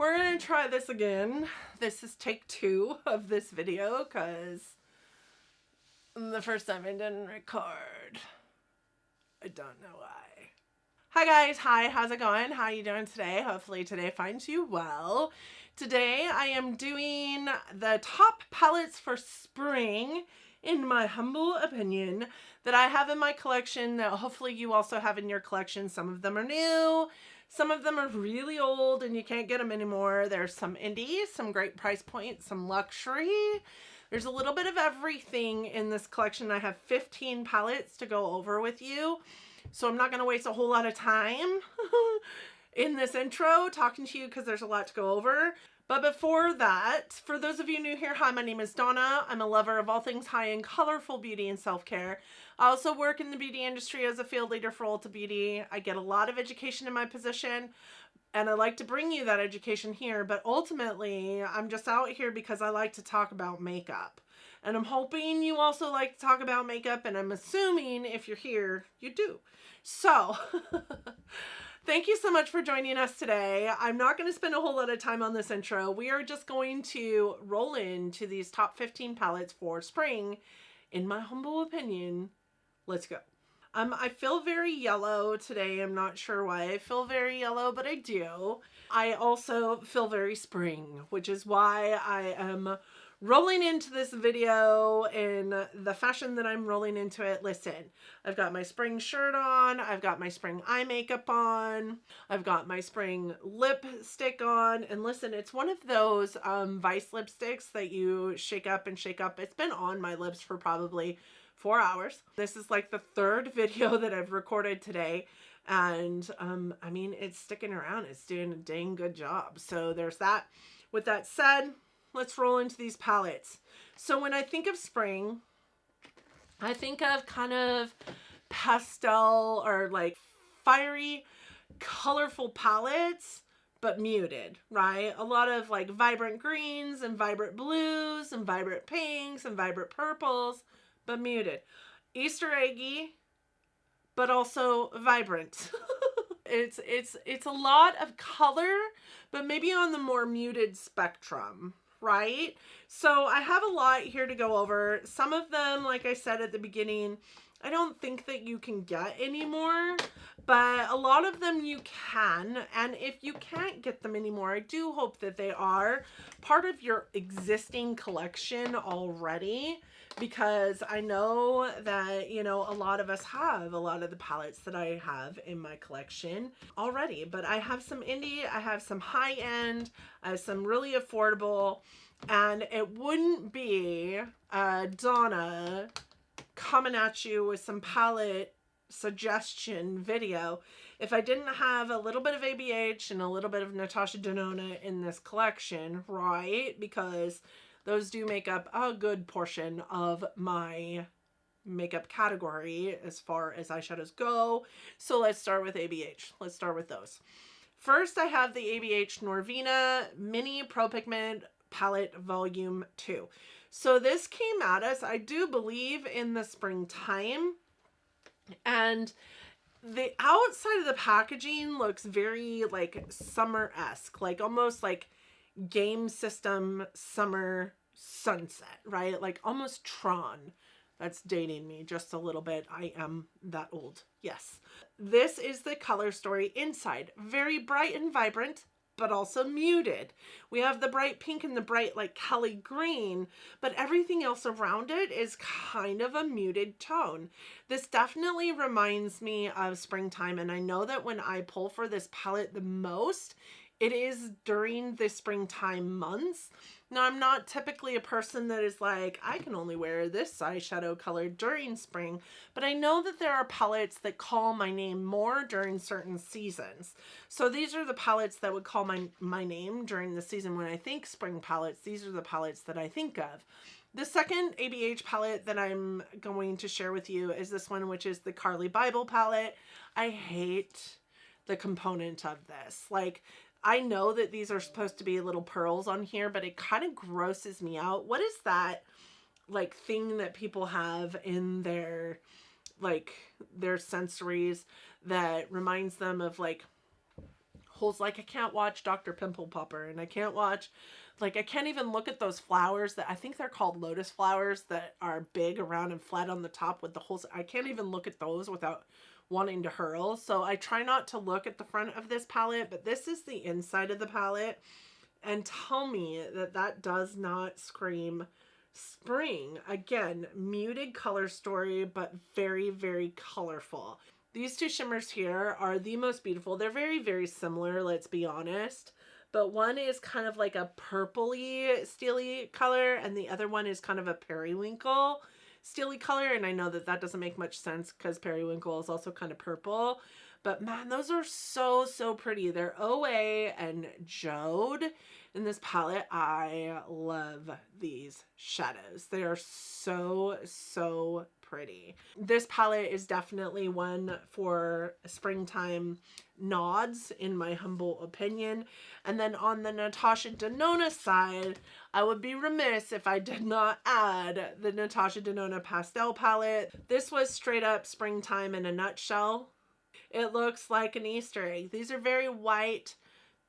We're gonna try this again. This is take 2 of this video because the first time I didn't record. I don't know why. Hi guys, hi, how's it going? How are you doing today? Hopefully today finds you well. Today I am doing the top palettes for spring, in my humble opinion, that I have in my collection that hopefully you also have in your collection. Some of them are new, some of them are really old and you can't get them anymore. There's some indies, some great price points, some luxury. There's a little bit of everything in this collection. I have 15 palettes to go over with you. So I'm not going to waste a whole lot of time in this intro talking to you because there's a lot to go over. But before that, for those of you new here, hi, my name is Donna. I'm a lover of all things high-end, colorful beauty and self-care. I also work in the beauty industry as a field leader for Ulta Beauty. I get a lot of education in my position, and I like to bring you that education here. But ultimately, I'm just out here because I like to talk about makeup. And I'm hoping you also like to talk about makeup, and I'm assuming if you're here, you do. So, thank you so much for joining us today. I'm not going to spend a whole lot of time on this intro. We are just going to roll into these top 15 palettes for spring. In my humble opinion, let's go. I feel very yellow today. I'm not sure why I feel very yellow, but I do. I also feel very spring, which is why I am rolling into this video in the fashion that I'm rolling into it. Listen, I've got my spring shirt on. I've got my spring eye makeup on. I've got my spring lipstick on. And listen, it's one of those Vice lipsticks that you shake up and shake up. It's been on my lips for probably 4 hours. This is like the third video that I've recorded today. And I mean, it's sticking around. It's doing a dang good job. So there's that. With that said, let's roll into these palettes. So when I think of spring, I think of kind of pastel or like fiery, colorful palettes, but muted, right? A lot of like vibrant greens and vibrant blues and vibrant pinks and vibrant purples, but muted. Easter eggy, but also vibrant. It's a lot of color, but maybe on the more muted spectrum, right? So I have a lot here to go over. Some of them, like I said at the beginning, I don't think that you can get anymore, but a lot of them you can. And if you can't get them anymore, I do hope that they are part of your existing collection already, because I know that, you know, a lot of us have a lot of the palettes that I have in my collection already. But I have some indie, I have some high end, I have some really affordable, and it wouldn't be Donna coming at you with some palette suggestion video if I didn't have a little bit of ABH and a little bit of Natasha Denona in this collection, right? Because those do make up a good portion of my makeup category as far as eyeshadows go. So let's start with ABH. Let's start with those. First, I have the ABH Norvina Mini Pro Pigment Palette Volume 2. So this came at us, I do believe, in the springtime. And the outside of the packaging looks very like summer-esque, like almost like game system summer sunset, right? Like almost Tron. That's dating me just a little bit. I am that old. Yes. This is the color story inside. Very bright and vibrant, but also muted. We have the bright pink and the bright like Kelly green, but everything else around it is kind of a muted tone. This definitely reminds me of springtime, and I know that when I pull for this palette the most, it is during the springtime months. Now, I'm not typically a person that is like, I can only wear this eyeshadow color during spring, but I know that there are palettes that call my name more during certain seasons. So these are the palettes that would call my name during the season. When I think spring palettes, these are the palettes that I think of. The second ABH palette that I'm going to share with you is this one, which is the Carly Bible palette. I hate the component of this. Like, I know that these are supposed to be little pearls on here, but it kind of grosses me out. What is that like thing that people have in their like their sensories that reminds them of like pimples. Like, I can't watch Dr. Pimple Popper, and I can't watch, like, I can't even look at those flowers that I think they're called lotus flowers that are big around and flat on the top with the holes. I can't even look at those without wanting to hurl. So I try not to look at the front of this palette, but this is the inside of the palette. And tell me that that does not scream spring. Again, muted color story, but very, very colorful. These two shimmers here are the most beautiful. They're very, very similar, let's be honest. But one is kind of like a purpley steely color, and the other one is kind of a periwinkle steely color. And I know that that doesn't make much sense because periwinkle is also kind of purple. But man, those are so, so pretty. They're OA and Jode in this palette. I love these shadows. They are so, so pretty. This palette is definitely one for springtime nods, in my humble opinion. And then on the Natasha Denona side, I would be remiss if I did not add the Natasha Denona Pastel palette. This was straight up springtime in a nutshell. It looks like an Easter egg. These are very white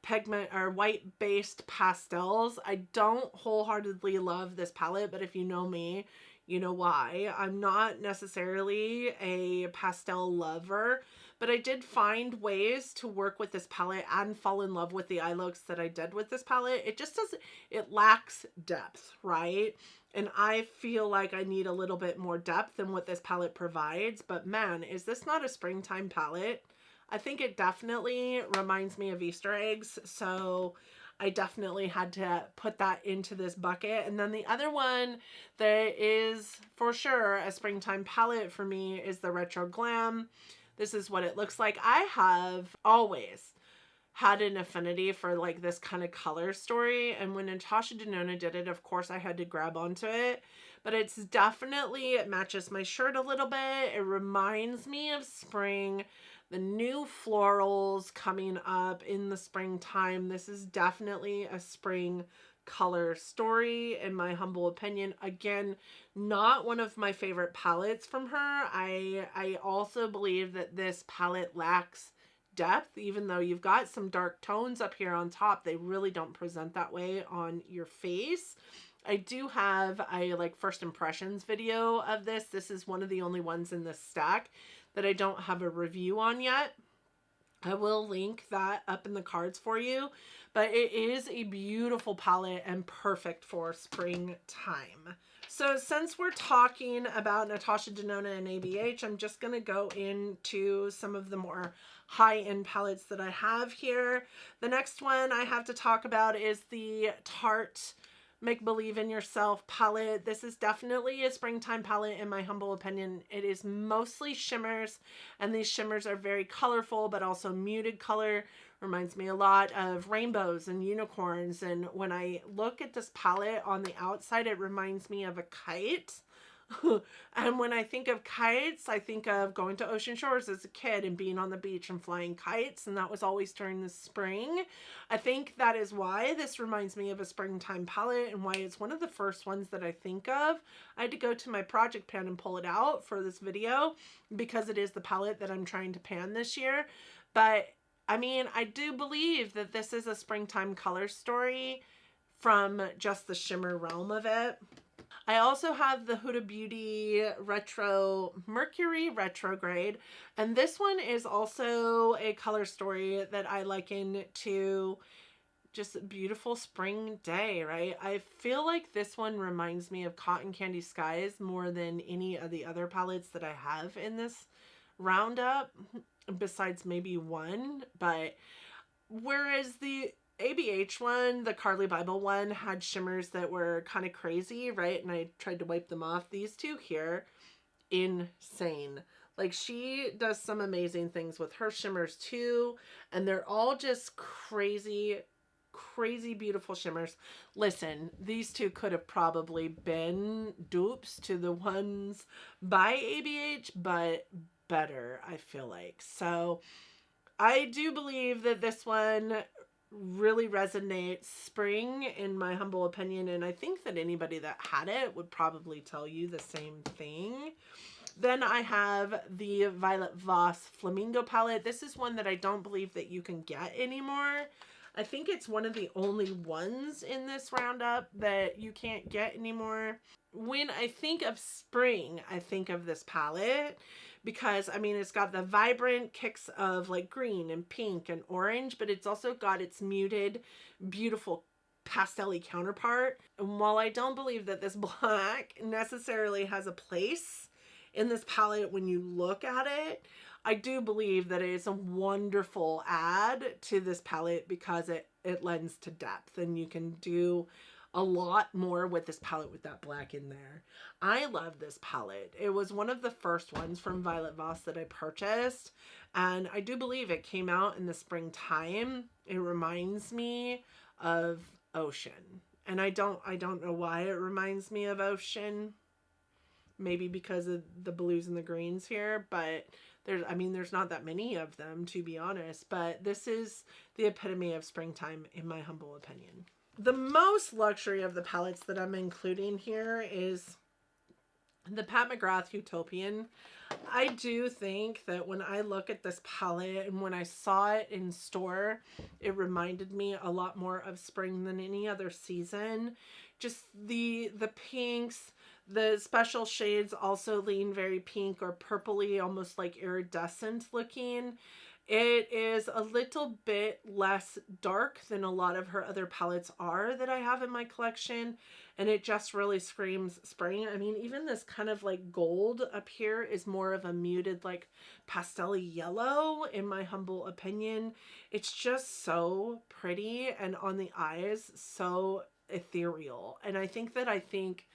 pigment or white based pastels. I don't wholeheartedly love this palette, but if you know me, you know why. I'm not necessarily a pastel lover, but I did find ways to work with this palette and fall in love with the eye looks that I did with this palette. It just doesn't, it lacks depth, right? And I feel like I need a little bit more depth than what this palette provides. But man, is this not a springtime palette? I think it definitely reminds me of Easter eggs. So I definitely had to put that into this bucket. And then the other one that is for sure a springtime palette for me is the Retro Glam. This is what it looks like. I have always had an affinity for like this kind of color story, and when Natasha Denona did it, of course I had to grab onto it. But it's definitely, it matches my shirt a little bit. It reminds me of spring, the new florals coming up in the springtime. This is definitely a spring color story, in my humble opinion. Again, not one of my favorite palettes from her. I also believe that this palette lacks depth. Even though you've got some dark tones up here on top, they really don't present that way on your face. I do have a like first impressions video of this. This is one of the only ones in this stack that I don't have a review on yet. I will link that up in the cards for you, but it is a beautiful palette and perfect for springtime. So since we're talking about Natasha Denona and ABH, I'm just going to go into some of the more high-end palettes that I have here. The next one I have to talk about is the Tarte Make Believe in Yourself palette. This is definitely a springtime palette in my humble opinion. It is mostly shimmers, and these shimmers are very colorful, but also muted color. Reminds me a lot of rainbows and unicorns. And when I look at this palette on the outside, it reminds me of a kite. And when I think of kites, I think of going to ocean shores as a kid and being on the beach and flying kites. And that was always during the spring. I think that is why this reminds me of a springtime palette and why it's one of the first ones that I think of. I had to go to my project pan and pull it out for this video because it is the palette that I'm trying to pan this year. But I mean, I do believe that this is a springtime color story from just the shimmer realm of it. I also have the Huda Beauty Retro Mercury Retrograde, and this one is also a color story that I liken to just a beautiful spring day, right? I feel like this one reminds me of Cotton Candy Skies more than any of the other palettes that I have in this roundup, besides maybe one. But whereas the ABH one, the Carly Bible one, had shimmers that were kind of crazy, right? And I tried to wipe them off. These two here, insane. Like, she does some amazing things with her shimmers too, and they're all just crazy, crazy beautiful shimmers. Listen, these two could have probably been dupes to the ones by ABH, but better, I feel like. So I do believe that this one really resonates spring, in my humble opinion, and I think that anybody that had it would probably tell you the same thing. Then I have the Violet Voss Flamingo palette. This is one that I don't believe that you can get anymore. I think it's one of the only ones in this roundup that you can't get anymore. When I think of spring, I think of this palette because, I mean, it's got the vibrant kicks of like green and pink and orange, but it's also got its muted, beautiful pastel-y counterpart. And while I don't believe that this black necessarily has a place in this palette when you look at it, I do believe that it is a wonderful add to this palette because it lends to depth, and you can do a lot more with this palette with that black in there. I love this palette. It was one of the first ones from Violet Voss that I purchased, and I do believe it came out in the springtime. It reminds me of ocean, and I don't know why it reminds me of ocean. Maybe because of the blues and the greens here, but there's not that many of them, to be honest, but this is the epitome of springtime in my humble opinion. The most luxury of the palettes that I'm including here is the Pat McGrath Utopian. I do think that when I look at this palette and when I saw it in store, it reminded me a lot more of spring than any other season. Just the pinks, the special shades also lean very pink or purpley, almost like iridescent looking. It is a little bit less dark than a lot of her other palettes are that I have in my collection, and it just really screams spring. I mean, even this kind of like gold up here is more of a muted like pastel-y yellow in my humble opinion. It's just so pretty and on the eyes so ethereal, and I think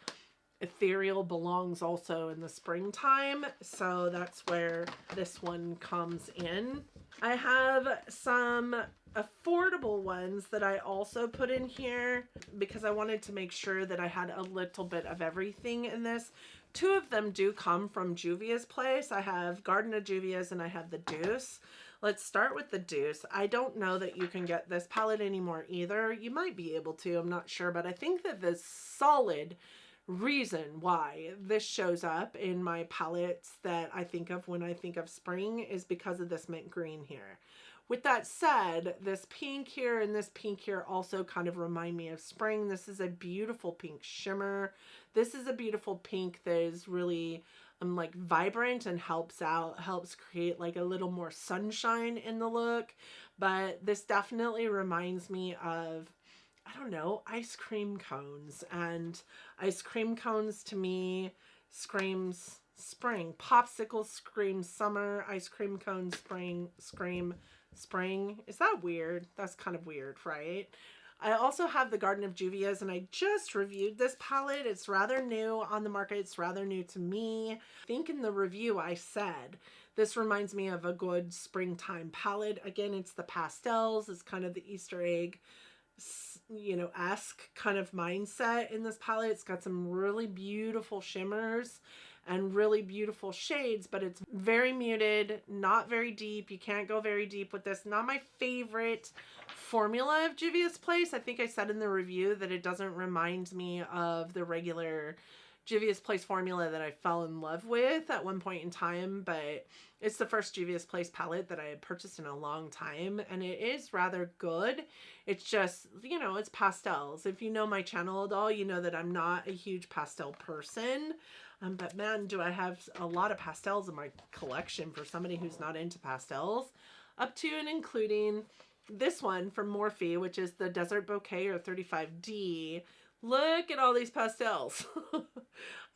ethereal belongs also in the springtime, so that's where this one comes in. I have some affordable ones that I also put in here because I wanted to make sure that I had a little bit of everything in this. Two of them do come from Juvia's place. I have Garden of Juvia's and I have the Deuce. Let's start with the Deuce. I don't know that you can get this palette anymore either. You might be able to, I'm not sure, but I think that the solid reason why this shows up in my palettes that I think of when I think of spring is because of this mint green here. With that said, this pink here and this pink here also kind of remind me of spring. This is a beautiful pink shimmer. This is a beautiful pink that is really like vibrant and helps create like a little more sunshine in the look. But this definitely reminds me of, I don't know, ice cream cones. And ice cream cones to me screams spring. Popsicle screams summer. Ice cream cones scream spring. Is that weird? That's kind of weird, right? I also have the Garden of Juvia's, and I just reviewed this palette. It's rather new on the market. It's rather new to me. I think in the review I said this reminds me of a good springtime palette. Again, it's the pastels. It's kind of the Easter egg, you know, esque kind of mindset in this palette. It's got some really beautiful shimmers and really beautiful shades, but it's very muted, not very deep. You can't go very deep with this. Not my favorite formula of Juvia's Place. I think I said in the review that it doesn't remind me of the regular Juvia's Place formula that I fell in love with at one point in time, but it's the first Juvia's Place palette that I had purchased in a long time, and it is rather good. It's just, you know, it's pastels. If you know my channel at all, you know that I'm not a huge pastel person, but man, do I have a lot of pastels in my collection for somebody who's not into pastels, up to and including this one from Morphe, which is the Desert Bouquet or 35D. Look at all these pastels.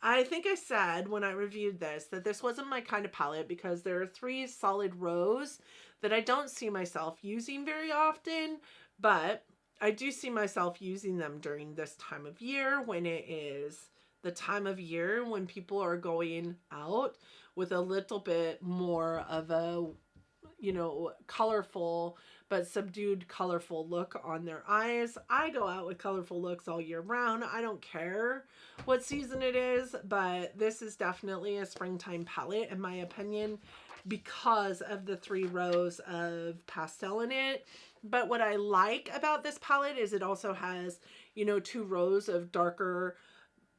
I think I said when I reviewed this that this wasn't my kind of palette because there are 3 solid rows that I don't see myself using very often, but I do see myself using them during this time of year when it is the time of year when people are going out with a little bit more of a, you know, colorful but subdued colorful look on their eyes. I go out with colorful looks all year round. I don't care what season it is, but this is definitely a springtime palette in my opinion because of the 3 rows of pastel in it. But what I like about this palette is it also has, you know, 2 rows of darker,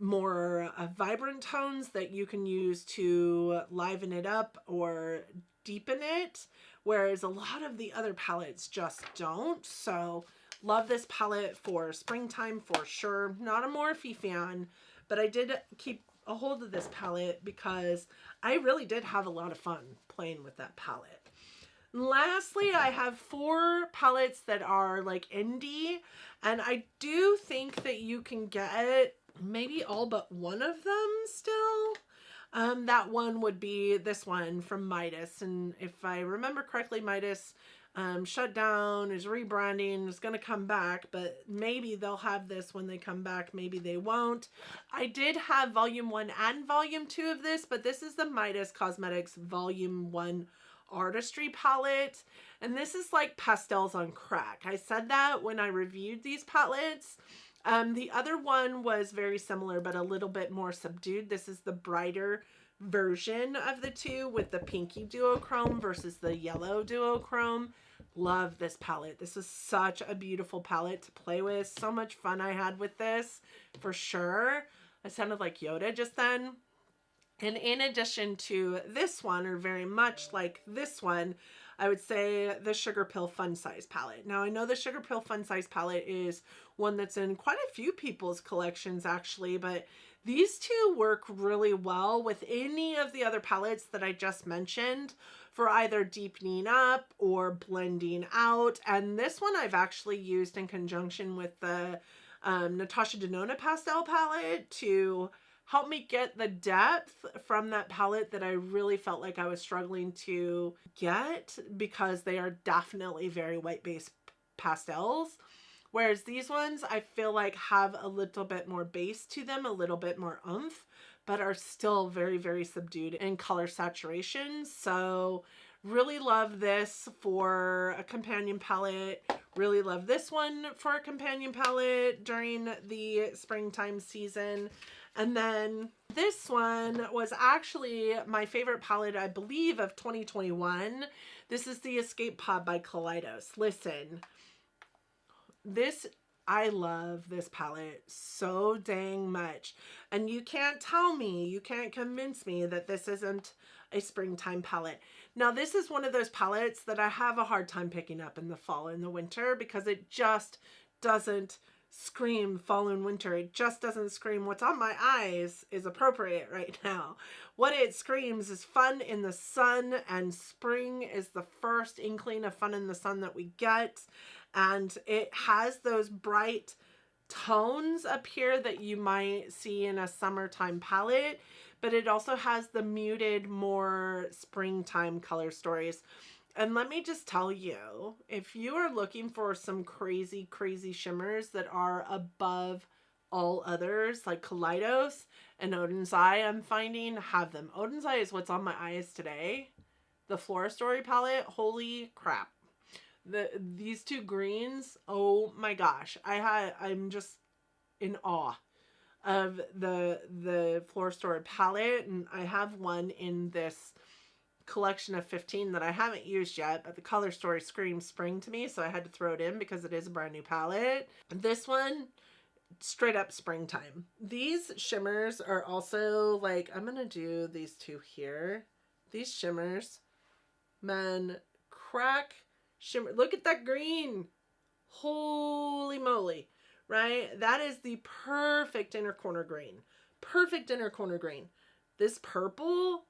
more vibrant tones that you can use to liven it up or deepen it, whereas a lot of the other palettes just don't. So love this palette for springtime for sure. Not a Morphe fan, but I did keep a hold of this palette because I really did have a lot of fun playing with that palette. Lastly, I have 4 palettes that are like indie, and I do think that you can get maybe all but one of them still. That one would be this one from Midas, and if I remember correctly, Midas shut down, is rebranding, is going to come back, but maybe they'll have this when they come back, maybe they won't. I did have volume 1 and volume 2 of this, but this is the Midas Cosmetics volume 1 artistry palette, and this is like pastels on crack. I said that when I reviewed these palettes. The other one was very similar but a little bit more subdued. This is the brighter version of the two with the pinky duochrome versus the yellow duochrome. Love this palette. This is such a beautiful palette to play with. So much fun I had with this for sure. I sounded like Yoda just then. And in addition to this one, or very much like this one, I would say the Sugar Pill Fun Size palette. Now, I know the Sugar Pill Fun Size palette is one that's in quite a few people's collections, actually, but these two work really well with any of the other palettes that I just mentioned for either deepening up or blending out. And this one I've actually used in conjunction with the Natasha Denona Pastel palette to help me get the depth from that palette that I really felt like I was struggling to get, because they are definitely very white-based pastels. Whereas these ones I feel like have a little bit more base to them, a little bit more oomph, but are still very, very subdued in color saturation. So really love this for a companion palette. Really love this one for a companion palette during the springtime season. And then this one was actually my favorite palette, I believe, of 2021. This is the Escape Pod by Kaleidos. Listen, I love this palette so dang much. And you can't tell me, you can't convince me that this isn't a springtime palette. Now, this is one of those palettes that I have a hard time picking up in the fall and the winter because it just doesn't scream fall and winter. It just doesn't scream what's on my eyes is appropriate right now. What it screams is fun in the sun, and spring is the first inkling of fun in the sun that we get. And it has those bright tones up here that you might see in a summertime palette, but it also has the muted, more springtime color stories. And let me just tell you, if you are looking for some crazy, crazy shimmers that are above all others, like Kaleidos and Odin's Eye, I'm finding, have them. Odin's Eye is what's on my eyes today. The Flora Story palette, holy crap. These two greens, oh my gosh. I'm just in awe of the Flora Story palette, and I have one in this collection of 15 that I haven't used yet, but the color story screams spring to me, so I had to throw it in because it is a brand new palette. This one, straight up springtime. These shimmers are also like, I'm gonna do these two here. These shimmers, man, crack shimmer. Look at that green. Holy moly, right? That is the perfect inner corner green. Perfect inner corner green. This purple,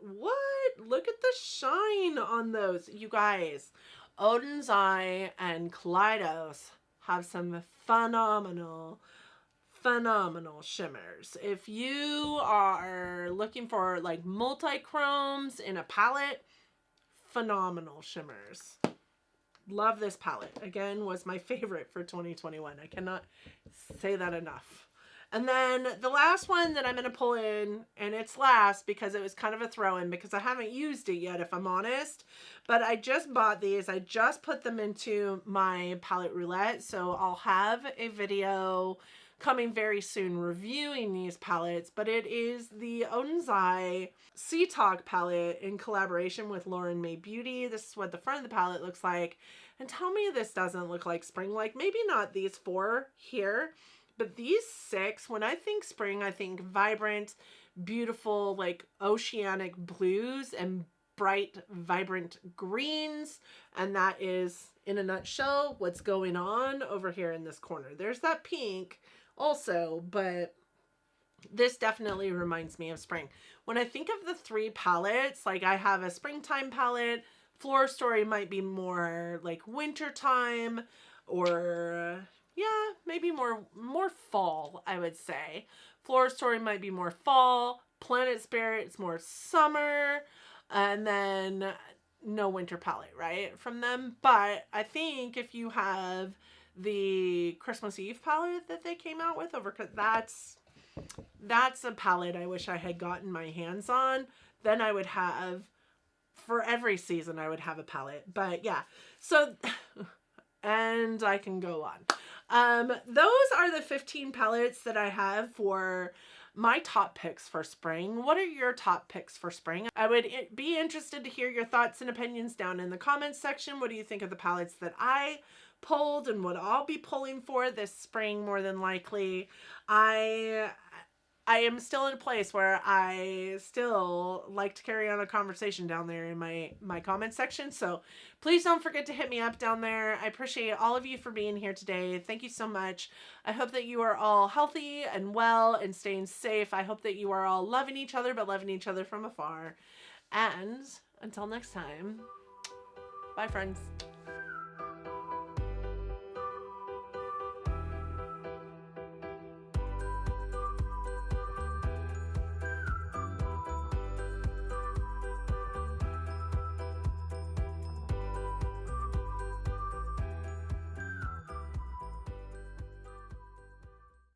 what? Look at the shine on those. You guys, Odin's Eye and Kaleidos have some phenomenal shimmers. If you are looking for like multi-chromes in a palette, phenomenal shimmers. Love this palette. Again, was my favorite for 2021. I cannot say that enough. And then the last one that I'm going to pull in, and it's last because it was kind of a throw-in because I haven't used it yet, if I'm honest. But I just bought these. I just put them into my palette roulette. So I'll have a video coming very soon reviewing these palettes. But it is the Odin's Eye Sea Talk palette in collaboration with Lauren May Beauty. This is what the front of the palette looks like. And tell me this doesn't look like spring. Like maybe not these 4 here, But these 6, when I think spring, I think vibrant, beautiful, like oceanic blues and bright, vibrant greens. And that is, in a nutshell, what's going on over here in this corner. There's that pink also, but this definitely reminds me of spring. When I think of the 3 palettes, like I have a springtime palette, Floor Story might be more like wintertime, or yeah, maybe more fall, I would say. Floor Story might be more fall, Planet Spirit's more summer, and then no winter palette, right, from them. But I think if you have the Christmas Eve palette that they came out with over, that's a palette I wish I had gotten my hands on. Then I would have, for every season, I would have a palette. But yeah, so, and I can go on. Those are the 15 palettes that I have for my top picks for spring. What are your top picks for spring? I would be interested to hear your thoughts and opinions down in the comments section. What do you think of the palettes that I pulled and what I'll be pulling for this spring more than likely? I am still in a place where I still like to carry on a conversation down there in my comment section. So please don't forget to hit me up down there. I appreciate all of you for being here today. Thank you so much. I hope that you are all healthy and well and staying safe. I hope that you are all loving each other, but loving each other from afar. And until next time, bye friends.